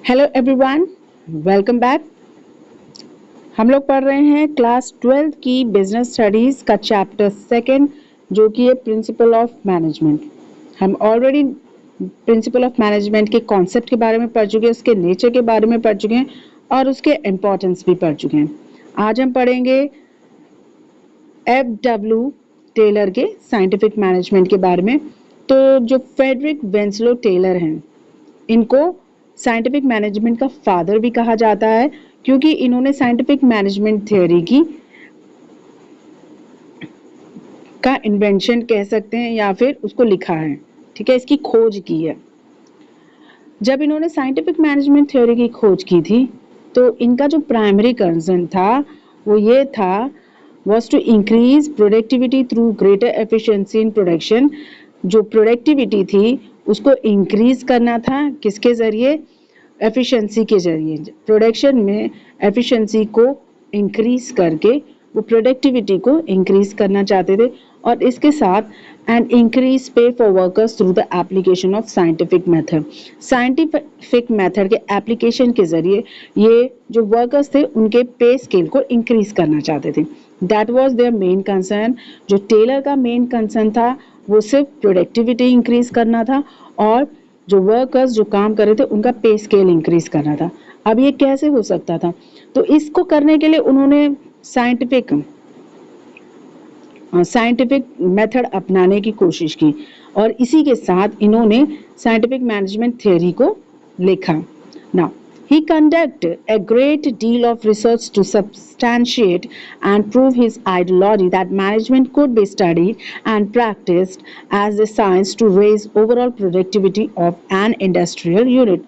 Hello everyone, welcome back. हम लोग पढ़ रहे हैं क्लास 12 की बिजनेस स्टडीज़ का चैप्टर सेकंड, जो कि है प्रिंसिपल ऑफ मैनेजमेंट। हम ऑलरेडी प्रिंसिपल ऑफ मैनेजमेंट के कॉन्सेप्ट के बारे में पढ़ चुके हैं, उसके नेचर के बारे में पढ़ चुके हैं और उसके इम्पोर्टेंस भी पढ़ चुके हैं। आज हम पढ़ेंगे F.W. टेलर के साइंटिफिक मैनेजमेंट के बारे में। तो जो फ्रेडरिक विंसलो टेलर हैं, इनको साइंटिफिक मैनेजमेंट का फादर भी कहा जाता है, क्योंकि इन्होंने साइंटिफिक मैनेजमेंट थ्योरी का इन्वेंशन कह सकते हैं या फिर उसको लिखा है, ठीक है, इसकी खोज की है। जब इन्होंने साइंटिफिक मैनेजमेंट थ्योरी की खोज की थी, तो इनका जो प्राइमरी कंसर्न था वो ये था, was to increase productivity through greater efficiency in production। जो प्रोडक्टिविटी थी उसको इंक्रीज करना था, किसके ज़रिए? एफिशिएंसी के ज़रिए। प्रोडक्शन में एफिशिएंसी को इंक्रीज करके वो प्रोडक्टिविटी को इंक्रीज करना चाहते थे, और इसके साथ एंड इंक्रीज पे for workers through the application of scientific method. Scientific method के एप्लीकेशन के ज़रिए ये जो वर्कर्स थे उनके पे स्केल को इंक्रीज करना चाहते थे। That was their main concern. जो टेलर का मेन कंसर्न था वो सिर्फ प्रोडक्टिविटी इंक्रीज करना था, और जो वर्कर्स जो काम कर रहे थे उनका पे स्केल इंक्रीज करना था। अब ये कैसे हो सकता था? तो इसको करने के लिए उन्होंने साइंटिफिक मेथड अपनाने की कोशिश की, और इसी के साथ इन्होंने साइंटिफिक मैनेजमेंट थ्योरी को लिखा। Now he conducted a great deal of research to substantiate and prove his ideology that management could be studied and practiced as a science to raise overall productivity of an industrial unit।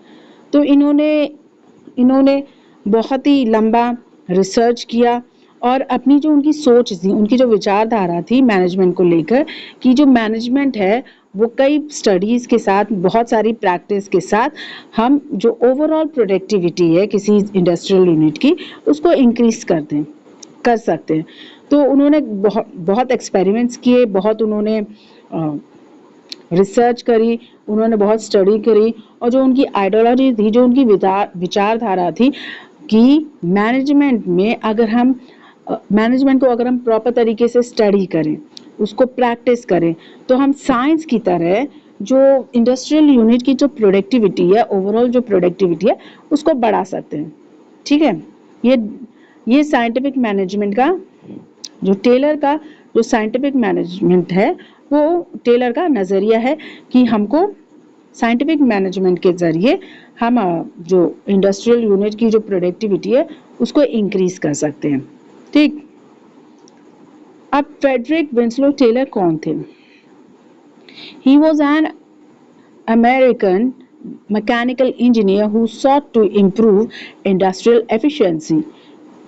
तो इन्होंने बहुत ही लंबा research किया, और अपनी जो उनकी सोच थी, उनकी जो विचारधारा थी मैनेजमेंट को लेकर, कि जो मैनेजमेंट है वो कई स्टडीज़ के साथ, बहुत सारी प्रैक्टिस के साथ हम जो ओवरऑल प्रोडक्टिविटी है किसी इंडस्ट्रियल यूनिट की, उसको इंक्रीज कर सकते हैं। तो उन्होंने बहुत एक्सपेरिमेंट्स किए, बहुत उन्होंने रिसर्च करी, उन्होंने बहुत स्टडी करी, और जो उनकी आइडियोलॉजी थी, जो उनकी विचारधारा थी कि मैनेजमेंट को अगर हम प्रॉपर तरीके से स्टडी करें, उसको प्रैक्टिस करें, तो हम साइंस की तरह जो इंडस्ट्रियल यूनिट की जो प्रोडक्टिविटी है, ओवरऑल जो प्रोडक्टिविटी है, उसको बढ़ा सकते हैं। ठीक है, ये साइंटिफिक मैनेजमेंट का जो टेलर का जो साइंटिफिक मैनेजमेंट है, वो टेलर का नज़रिया है कि हमको साइंटिफिक मैनेजमेंट के ज़रिए हम जो इंडस्ट्रियल यूनिट की जो प्रोडक्टिविटी है उसको इंक्रीज कर सकते हैं। ठीक, अब फ्रेडरिक विंसलो टेलर कौन थे? He was an American mechanical engineer who sought to improve industrial efficiency.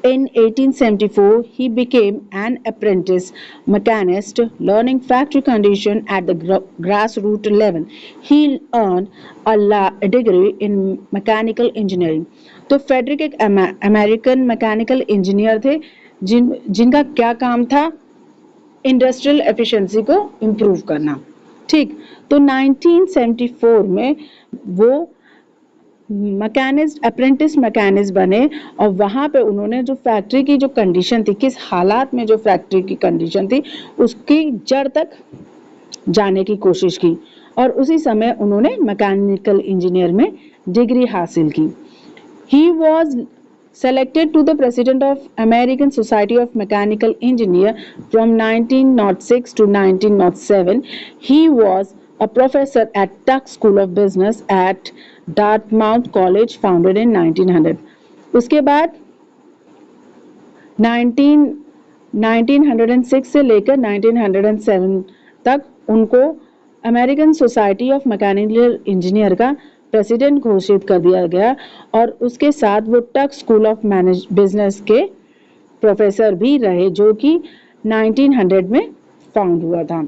In 1874, he became an apprentice machinist, learning factory conditions at the grassroots level. He earned a degree in mechanical engineering. तो Frederick एक American mechanical engineer थे, जिनका क्या काम था? Industrial efficiency को improve करना। ठीक, तो 1974 में वो अप्रेंटिस मैकेनिस्ट बने, और वहाँ पे उन्होंने जो फैक्ट्री की जो कंडीशन थी, किस हालात में जो फैक्ट्री की कंडीशन थी, उसकी जड़ तक जाने की कोशिश की, और उसी समय उन्होंने मैकेनिकल इंजीनियर में डिग्री हासिल की। He was selected to the president of American Society of Mechanical Engineers from 1906 to 1907. He was a professor at Tuck School of Business at Dartmouth College, founded in 1900. उसके बाद 1906 से लेकर 1907 तक उनको American society of mechanical engineer का president घोषित कर दिया गया, और उसके साथ वो टक स्कूल ऑफ बिजनेस के प्रोफेसर भी रहे, जो कि 1900 में फाउंड हुआ था।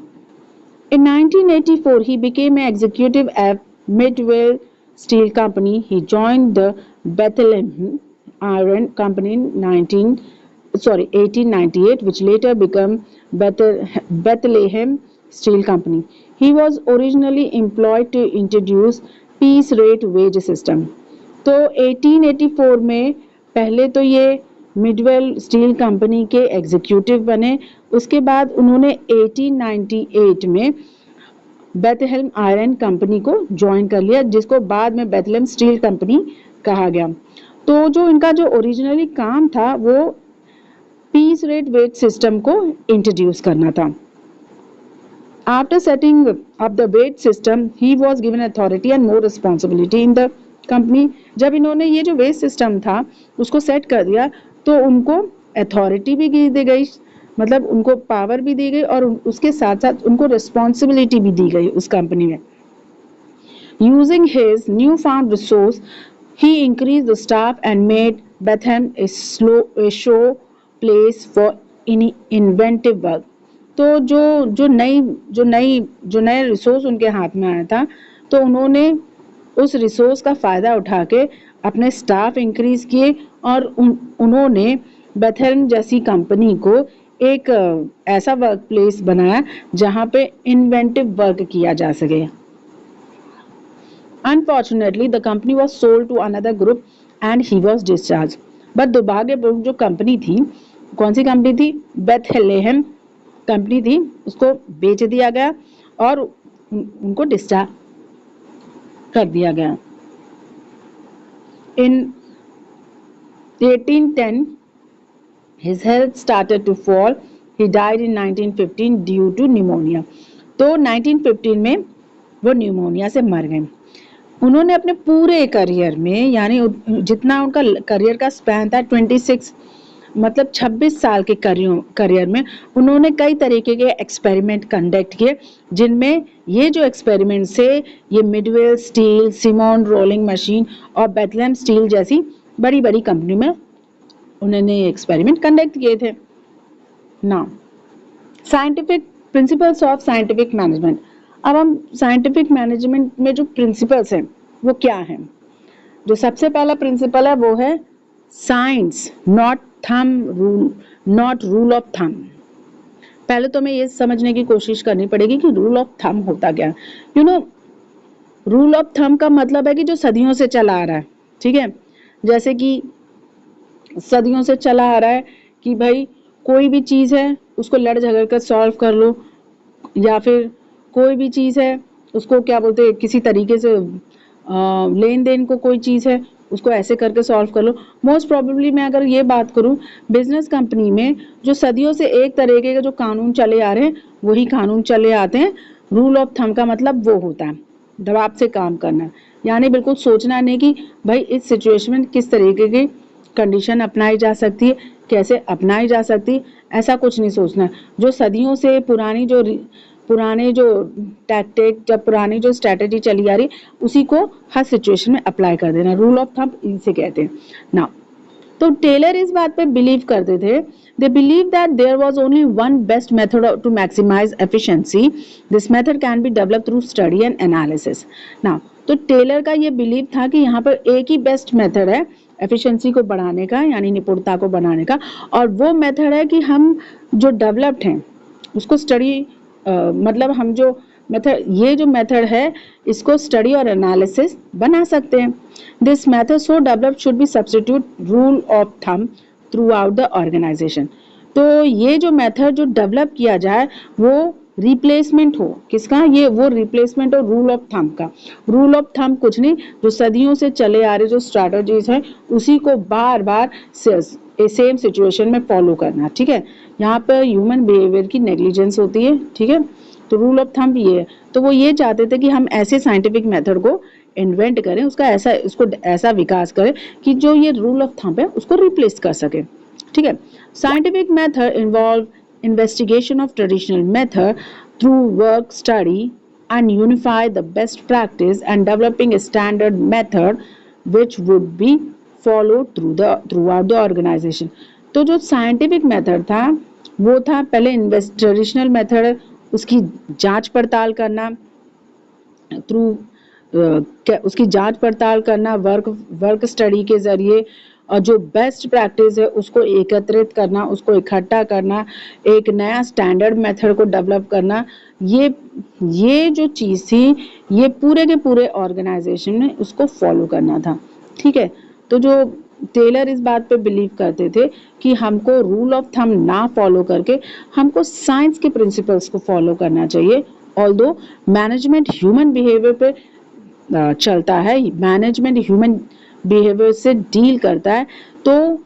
In 1984, he became an executive at Midway Steel Company. He joined the Bethlehem Iron Company in 1898, which later became Bethlehem Steel Company. He was originally employed to introduce piece rate wage system. तो 1884 में पहले तो ये Midvale steel company के executive बने, उसके बाद उन्होंने 1898 में बेथलेम आयरन कंपनी को ज्वाइन कर लिया, जिसको बाद में बेथलेम स्टील कंपनी कहा गया। तो जो इनका जो ओरिजिनली काम था वो पीस रेट वेट सिस्टम को इंट्रोड्यूस करना था। After setting up the weight system, he was given authority and more responsibility in the company. जब इन्होंने ये जो वेट सिस्टम था उसको सेट कर दिया तो उनको अथॉरिटी भी दी गई, मतलब उनको पावर भी दी गई और उसके साथ साथ उनको रिस्पॉन्सिबिलिटी भी दी गई उस कंपनी में। Using his newfound resource, he increased the staff and made Bethlehem a show place for inventive work. तो जो नए रिसोर्स उनके हाथ में आया था तो उन्होंने उस रिसोर्स का फ़ायदा उठा के अपने स्टाफ इंक्रीज किए और उन्होंने बेथलेम जैसी कंपनी को एक ऐसा वर्क प्लेस बनाया जहाँ पे इन्वेंटिव वर्क किया जा सके। Unfortunately, the company was sold to another group and he was discharged. But दुर्भाग्यपूर्ण जो कंपनी थी, कौन सी कंपनी थी? बेथलेम कंपनी थी, उसको बेच दिया गया और उनको डिस्चार्ज कर दिया गया। In 1810, his health started to fall. He died in 1915 due to pneumonia. तो 1915 में वो न्यूमोनिया से मर गए। उन्होंने अपने पूरे करियर में, यानी जितना उनका करियर का स्पैन था 26 साल के करियर में उन्होंने कई तरीके के एक्सपेरिमेंट कंडक्ट किए, जिनमें ये जो एक्सपेरिमेंट से ये Midvale Steel, Simonds rolling machine और बेथलेम स्टील जैसी बड़ी बड़ी कंपनी में उन्होंने एक्सपेरिमेंट कंडक्ट किए थे। Now scientific principles of scientific management. अब हम साइंटिफिक मैनेजमेंट में जो प्रिंसिपल्स हैं वो क्या हैं? जो सबसे पहला प्रिंसिपल है वो है science not rule of thumb. पहले तो हमें ये समझने की कोशिश करनी पड़ेगी कि रूल ऑफ थंब होता क्या है। रूल ऑफ थंब का मतलब है कि जो सदियों से चला आ रहा है, ठीक है। जैसे कि सदियों से चला आ रहा है कि भाई कोई भी चीज़ है उसको लड़ झगड़ कर सॉल्व कर लो, या फिर कोई भी चीज़ है उसको क्या बोलते हैं, किसी तरीके से लेन देन को कोई चीज़ है उसको ऐसे करके सॉल्व कर लो। मोस्ट प्रोबेबली मैं अगर ये बात करूँ, बिजनेस कंपनी में जो सदियों से एक तरीके के जो कानून चले आ रहे हैं वही कानून चले आते हैं। रूल ऑफ थंब का मतलब वो होता है दबाव से काम करना, यानी बिल्कुल सोचना नहीं कि भाई इस सिचुएशन में किस तरीके की कंडीशन अपनाई जा सकती है, कैसे अपनाई जा सकती है, ऐसा कुछ नहीं सोचना। जो सदियों से पुराने जो टैक्टिक, जब पुरानी जो स्ट्रैटेजी चली आ रही उसी को हर सिचुएशन में अप्लाई कर देना, रूल ऑफ थंब इसे कहते हैं ना। तो टेलर इस बात पे बिलीव करते थे, they believe that there was only one best method to maximize efficiency. This method can be developed through study and analysis. Now, तो टेलर का ये बिलीव था कि यहाँ पर एक ही बेस्ट मेथड है एफिशिएंसी को बढ़ाने का, यानी निपुणता को बढ़ाने का, और वो मेथड है कि हम जो डेवलप्ड हैं उसको स्टडी मतलब हम जो ये जो मेथड है इसको स्टडी और एनालिसिस बना सकते हैं। This method so developed should be substitute rule of thumb throughout the organisation. तो ये जो मेथड जो डेवलप किया जाए वो रिप्लेसमेंट हो किसका? ये वो रिप्लेसमेंट हो रूल ऑफ थंब का। रूल ऑफ थंब कुछ नहीं, जो सदियों से चले आ रहे जो स्ट्रैटेजीज हैं उसी को बार बार सेम सिचुएशन में फॉलो करना, ठीक है। यहाँ पर ह्यूमन बिहेवियर की नेग्लिजेंस होती है, ठीक है। तो रूल ऑफ थंब ये है। तो वो ये चाहते थे कि हम ऐसे साइंटिफिक मेथड को इन्वेंट करें, उसको ऐसा विकास करें कि जो ये रूल ऑफ थंब है उसको रिप्लेस कर सके, ठीक है। Scientific method involve investigation of traditional method through work study and unify the best practice and developing a standard method which would be followed throughout the organization. तो जो scientific method था वो था पहले ट्रेडिशनल मेथड, उसकी जांच पड़ताल करना उसकी जांच पड़ताल करना वर्क स्टडी के जरिए, और जो बेस्ट प्रैक्टिस है उसको एकत्रित करना, उसको इकट्ठा करना, एक नया स्टैंडर्ड मेथड को डेवलप करना। ये जो चीज़ थी ये पूरे के पूरे ऑर्गेनाइजेशन ने उसको फॉलो करना था। ठीक है। तो जो टेलर इस बात पे बिलीव करते थे कि हमको रूल ऑफ थंब ना फॉलो करके हमको साइंस के प्रिंसिपल्स को फॉलो करना चाहिए। ऑल्दो मैनेजमेंट ह्यूमन बिहेवियर पे चलता है, मैनेजमेंट ह्यूमन बिहेवियर से डील करता है, तो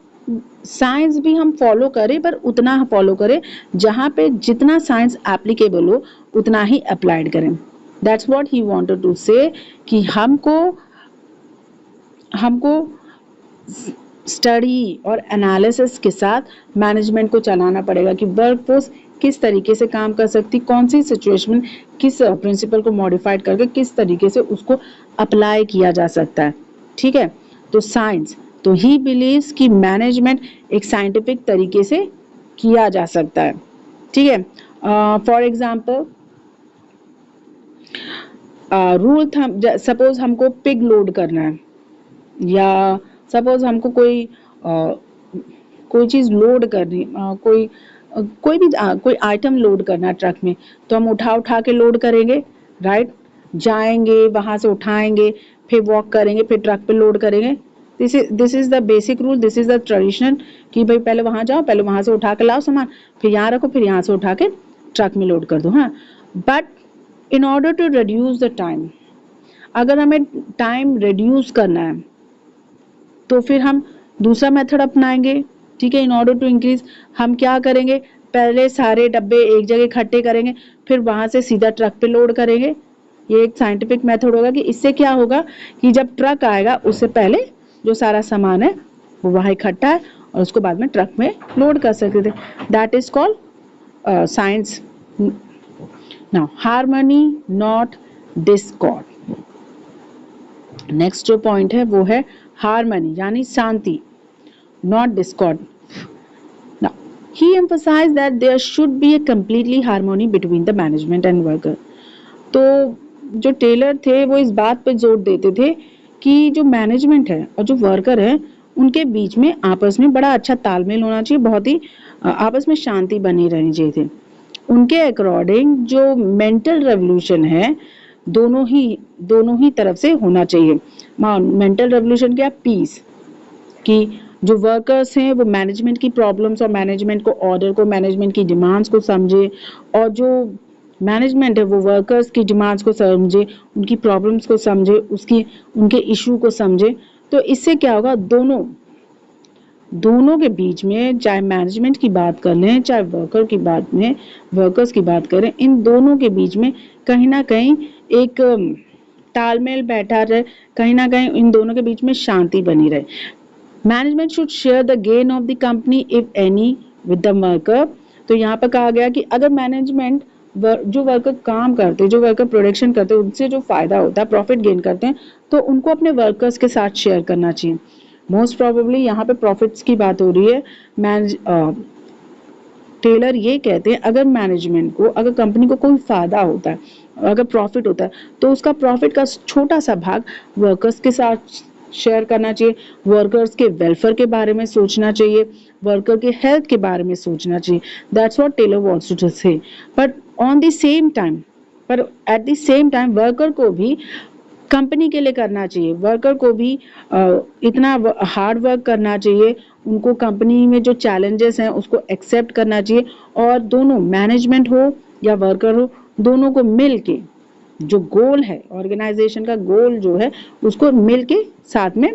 साइंस भी हम फॉलो करें, पर उतना फॉलो करें जहाँ पे जितना साइंस एप्लीकेबल हो उतना ही अप्लाइड करें। That's what he wanted to say कि हमको स्टडी और एनालिसिस के साथ मैनेजमेंट को चलाना पड़ेगा कि वर्कफोर्स किस तरीके से काम कर सकती, कौन सी सिचुएशन में किस प्रिंसिपल को मॉडिफाइड करके किस तरीके से उसको अप्लाई किया जा सकता है। ठीक है। तो साइंस, तो ही बिलीव्स कि मैनेजमेंट एक साइंटिफिक तरीके से किया जा सकता है। ठीक है। For example rule thumb, suppose हमको पिग लोड करना है, या सपोज हमको कोई चीज़ लोड करनी, कोई आइटम लोड करना ट्रक में, तो हम उठा के लोड करेंगे, राइट। जाएंगे, वहाँ से उठाएंगे, फिर वॉक करेंगे, फिर ट्रक पे लोड करेंगे। This is the basic rule, this is the tradition कि भाई पहले वहाँ जाओ, पहले वहाँ से उठा के लाओ सामान, फिर यहाँ रखो, फिर यहाँ से उठा के ट्रक में लोड कर दो। हाँ, but in order to reduce the time, अगर हमें टाइम रिड्यूस करना है तो फिर हम दूसरा मेथड अपनाएंगे। ठीक है। इन ऑर्डर टू इंक्रीज, हम क्या करेंगे, पहले सारे डब्बे एक जगह इकट्ठे करेंगे, फिर वहां से सीधा ट्रक पे लोड करेंगे। ये एक साइंटिफिक मेथड होगा कि इससे क्या होगा कि जब ट्रक आएगा उससे पहले जो सारा सामान है वो वहां इकट्ठा है और उसको बाद में ट्रक में लोड कर सकते थे। That is called science. Now harmony not Discord. Next जो पॉइंट है वो है हार्मनी यानी शांति, not discord. Now, he emphasized that there should be a completely harmony between the management and worker. तो जो टेलर थे वो इस बात पे जोर देते थे कि जो मैनेजमेंट है और जो वर्कर है उनके बीच में आपस में बड़ा अच्छा तालमेल होना चाहिए, बहुत ही आपस में शांति बनी रहनी चाहिए थी। उनके अकॉर्डिंग जो मेंटल रेवोल्यूशन है दोनों ही तरफ से होना चाहिए। मेंटल रेवोल्यूशन क्या, पीस, कि जो वर्कर्स हैं वो मैनेजमेंट की प्रॉब्लम्स और मैनेजमेंट को ऑर्डर को, मैनेजमेंट की डिमांड्स को समझे, और जो मैनेजमेंट है वो वर्कर्स की डिमांड्स को समझे, उनकी प्रॉब्लम्स को समझे, उनके इशू को समझे। तो इससे क्या होगा, दोनों के बीच में, चाहे मैनेजमेंट की बात कर लें चाहे वर्कर्स की बात करें, इन दोनों के बीच में कहीं ना कहीं एक तालमेल बैठा रहे, कहीं ना कहीं इन दोनों के बीच में शांति बनी रहे। Management should share the gain of the company if any with the worker. तो यहाँ पर कहा गया कि अगर मैनेजमेंट जो वर्कर काम करते, जो वर्कर प्रोडक्शन करते हैं, उनसे जो फायदा होता है, प्रॉफिट गेन करते हैं, तो उनको अपने वर्कर्स के साथ शेयर करना चाहिए। मोस्ट प्रोबेबली यहाँ पे प्रॉफिट्स की बात हो रही है। टेलर ये कहते हैं अगर मैनेजमेंट को, अगर कंपनी को कोई फायदा होता है, अगर प्रॉफिट होता है, तो उसका प्रॉफिट का छोटा सा भाग वर्कर्स के साथ शेयर करना चाहिए, वर्कर्स के वेलफेयर के बारे में सोचना चाहिए, वर्कर के हेल्थ के बारे में सोचना चाहिए। That's what Taylor wants to say. But on the same time, पर at the same time worker को भी कंपनी के लिए करना चाहिए, वर्कर को भी इतना हार्ड वर्क करना चाहिए, उनको कंपनी में जो चैलेंजेस हैं उसको एक्सेप्ट करना चाहिए, और दोनों मैनेजमेंट हो या वर्कर हो, दोनों को मिल के जो गोल है, ऑर्गेनाइजेशन का गोल जो है, उसको मिल के साथ में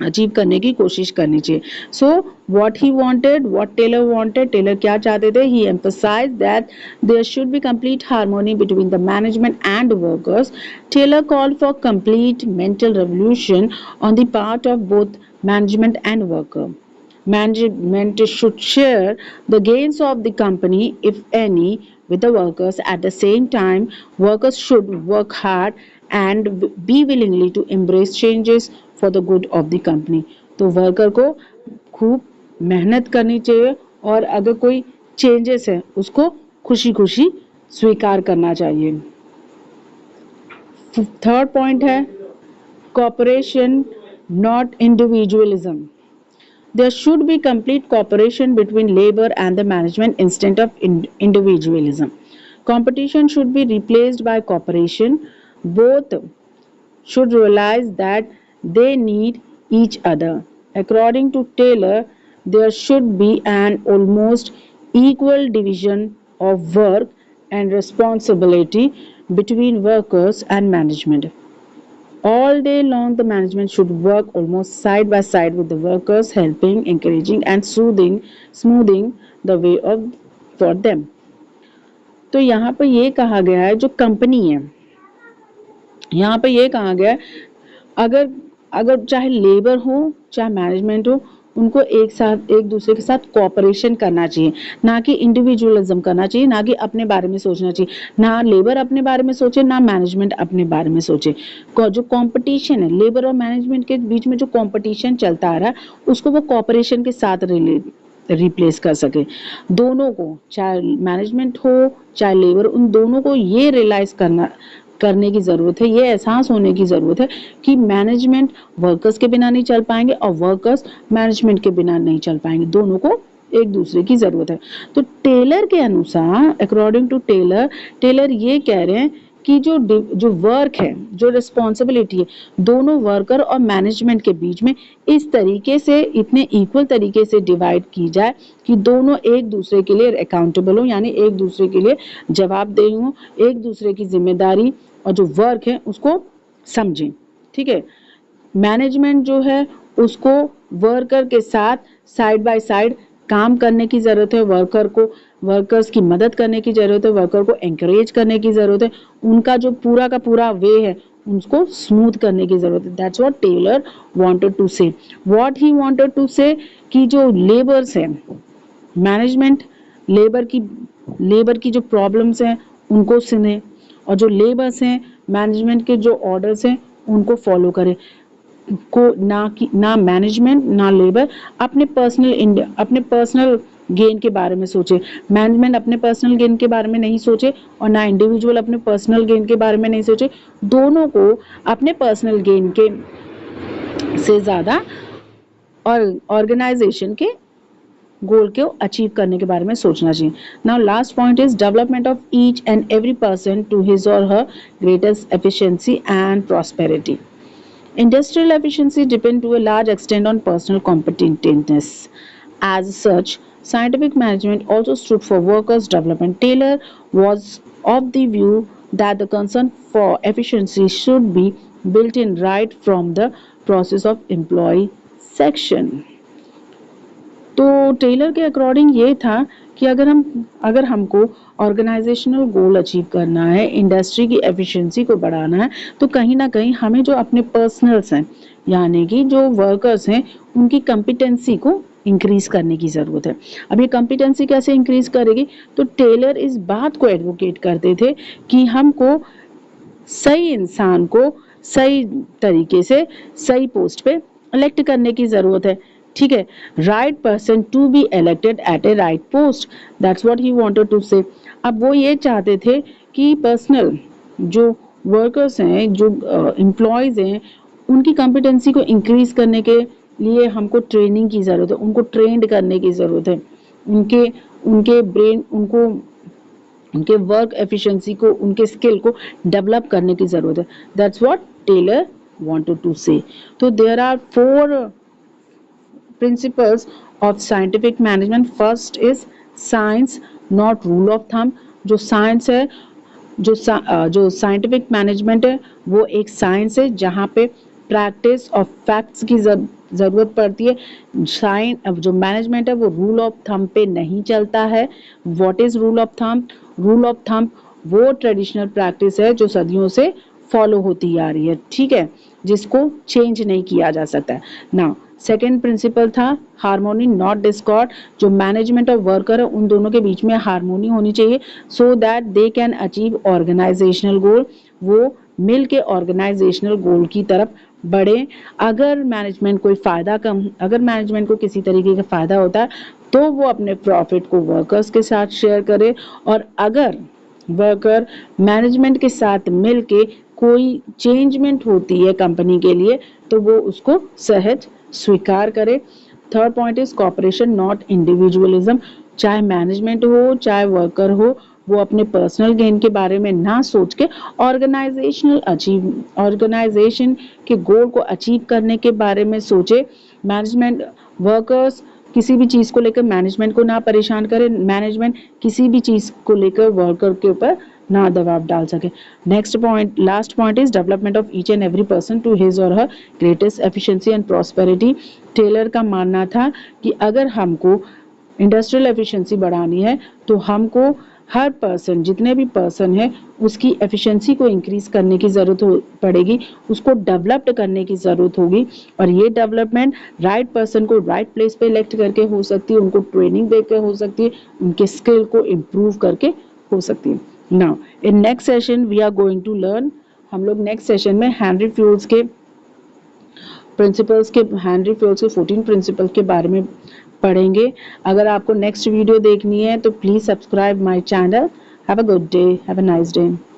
अचीव करने की कोशिश करनी चाहिए। So what he wanted, what Taylor wanted, Taylor क्या चाहते थे, he emphasised that there should be complete harmony between the management and workers. Taylor called for complete mental revolution on the part of both management and worker. Management should share the gains of the company, if any, with the workers. At the same time, workers should work hard and be willingly to embrace changes for the good of the company. तो worker को खूब मेहनत करनी चाहिए, और अगर कोई changes है उसको खुशी खुशी स्वीकार करना चाहिए। थर्ड पॉइंट है cooperation not individualism. There should be complete cooperation between labor and the management instead of individualism. Competition should be replaced by cooperation. Both should realize that they need each other. According to Taylor, there should be an almost equal division of work and responsibility between workers and management. All day long, the management should work almost side by side with the workers, helping, encouraging, and smoothing the way of for them. तो यहाँ पर ये कहा गया है, जो company है, यहाँ पे ये कहा गया है, अगर अगर चाहे लेबर हो चाहे मैनेजमेंट हो, उनको एक दूसरे के साथ कोऑपरेशन करना चाहिए, ना कि इंडिविजुअलिज्म करना चाहिए, ना कि अपने बारे में सोचना चाहिए। ना लेबर अपने बारे में सोचे, ना मैनेजमेंट अपने बारे में सोचे। जो कंपटीशन है लेबर और मैनेजमेंट के बीच में, जो कंपटीशन चलता आ रहा है, उसको वो कोऑपरेशन के साथ रिप्लेस कर सके। दोनों को, चाहे मैनेजमेंट हो चाहे लेबर, उन दोनों को ये रियलाइज करने की ज़रूरत है, ये एहसास होने की ज़रूरत है कि मैनेजमेंट वर्कर्स के बिना नहीं चल पाएंगे और वर्कर्स मैनेजमेंट के बिना नहीं चल पाएंगे। दोनों को एक दूसरे की ज़रूरत है। तो टेलर के अनुसार, अकॉर्डिंग टू टेलर ये कह रहे हैं कि जो वर्क है, जो रिस्पॉन्सिबिलिटी है, दोनों वर्कर और मैनेजमेंट के बीच में इस तरीके से, इतने इक्वल तरीके से डिवाइड की जाए कि दोनों एक दूसरे के लिए अकाउंटेबल हो, यानी एक दूसरे के लिए जवाबदेह हो, एक दूसरे की जिम्मेदारी और जो वर्क है उसको समझें। ठीक है, मैनेजमेंट जो है उसको वर्कर के साथ साइड बाय साइड काम करने की ज़रूरत है, वर्कर्स की मदद करने की ज़रूरत है, वर्कर को एंकरेज करने की ज़रूरत है, उनका जो पूरा का पूरा वे है उसको स्मूथ करने की ज़रूरत है। That's what Taylor wanted to say. What he wanted to say कि जो लेबर्स हैं, मैनेजमेंट लेबर की जो प्रॉब्लम्स हैं उनको सुने, और जो लेबर्स हैं मैनेजमेंट के जो ऑर्डर्स हैं उनको फॉलो करे। ना मैनेजमेंट ना लेबर अपने पर्सनल गेन के बारे में सोचे, मैनेजमेंट अपने पर्सनल गेन के बारे में नहीं सोचे और ना इंडिविजुअल अपने पर्सनल गेन के बारे में नहीं सोचे। दोनों को अपने पर्सनल गेन के से ज़्यादा और ऑर्गेनाइजेशन के गोल को अचीव करने के बारे में सोचना चाहिए। Now last point is development of each and every person to his or her greatest efficiency and prosperity. Industrial efficiency depends to a large extent on personal competitiveness. As such, scientific management also stood for workers' development. Taylor was of the view that the concern for efficiency should be built in right from the process of employee selection. तो Taylor के according ये था कि अगर हमको organisational goal achieve करना है, industry की एफिशिएंसी को बढ़ाना है, तो कहीं ना कहीं हमें जो अपने पर्सनल्स हैं, यानी कि जो वर्कर्स हैं, उनकी कॉम्पिटेंसी को इंक्रीज करने की ज़रूरत है। अब ये कॉम्पिटेंसी कैसे इंक्रीज करेगी? तो टेलर इस बात को एडवोकेट करते थे कि हमको सही इंसान को सही तरीके से सही पोस्ट पे इलेक्ट करने की ज़रूरत है। ठीक है, right person to be elected at a right post, that's what he wanted to say. अब वो ये चाहते थे कि पर्सनल जो वर्कर्स हैं, जो एम्प्लॉयज़ हैं, उनकी कॉम्पिटेंसी को इंक्रीज करने के लिए हमको ट्रेनिंग की ज़रूरत है, उनको ट्रेंड करने की ज़रूरत है, उनके ब्रेन उनके वर्क एफिशिएंसी को, उनके स्किल को डेवलप करने की ज़रूरत है। That's what Taylor wanted to say. तो there are 4 principles of scientific management. First is science, not rule of thumb. जो साइंस है, जो साइंटिफिक मैनेजमेंट है, वो एक साइंस है जहाँ पे प्रैक्टिस ऑफ फैक्ट्स की ज़रूरत पड़ती है। जो मैनेजमेंट है वो रूल ऑफ थंब पे नहीं चलता है। What is rule of thumb? Rule of thumb वो ट्रेडिशनल प्रैक्टिस है जो सदियों से फॉलो होती आ रही है, ठीक है, जिसको चेंज नहीं किया जा सकता। ना सेकेंड प्रिंसिपल था हार्मोनी नॉट डिस्कॉर्ड। जो मैनेजमेंट और वर्कर है उन दोनों के बीच में हार्मोनी होनी चाहिए, so that they can achieve organisational goal. वो मिल के ऑर्गेनाइजेशनल गोल की तरफ बढ़े। अगर मैनेजमेंट को किसी तरीके का फ़ायदा होता है तो वो अपने प्रॉफिट को वर्कर्स के साथ शेयर करे, और अगर वर्कर मैनेजमेंट के साथ मिल के कोई चेंजमेंट होती है कंपनी के लिए तो वो उसको सहज स्वीकार करे। Third point is cooperation not individualism. चाहे मैनेजमेंट हो चाहे वर्कर हो, वो अपने पर्सनल गेन के बारे में ना सोच के ऑर्गेनाइजेशन के गोल को अचीव करने के बारे में सोचे। मैनेजमेंट वर्कर्स किसी भी चीज़ को लेकर मैनेजमेंट को ना परेशान करे, मैनेजमेंट किसी भी चीज़ को लेकर वर्कर के ऊपर ना दबाव डाल सके। Next point, last point is development of each and every person to his or her greatest efficiency and prosperity. Taylor का मानना था कि अगर हमको इंडस्ट्रियल एफिशिएंसी बढ़ानी है तो हमको हर पर्सन, जितने भी पर्सन है, उसकी एफिशिएंसी को इंक्रीज करने की ज़रूरत पड़ेगी, उसको डेवलप्ड करने की ज़रूरत होगी। और ये डेवलपमेंट राइट पर्सन को राइट प्लेस पे इलेक्ट करके हो सकती है, उनको ट्रेनिंग देकर हो सकती है, उनके स्किल को इम्प्रूव करके हो सकती है। Now in next session we are going to learn, हम लोग नेक्स्ट सेशन में हेनरी फ्यूल्स के 14 प्रिंसिपल के बारे में पढ़ेंगे। अगर आपको नेक्स्ट वीडियो देखनी है तो please subscribe my channel. Have a good day, have a nice day.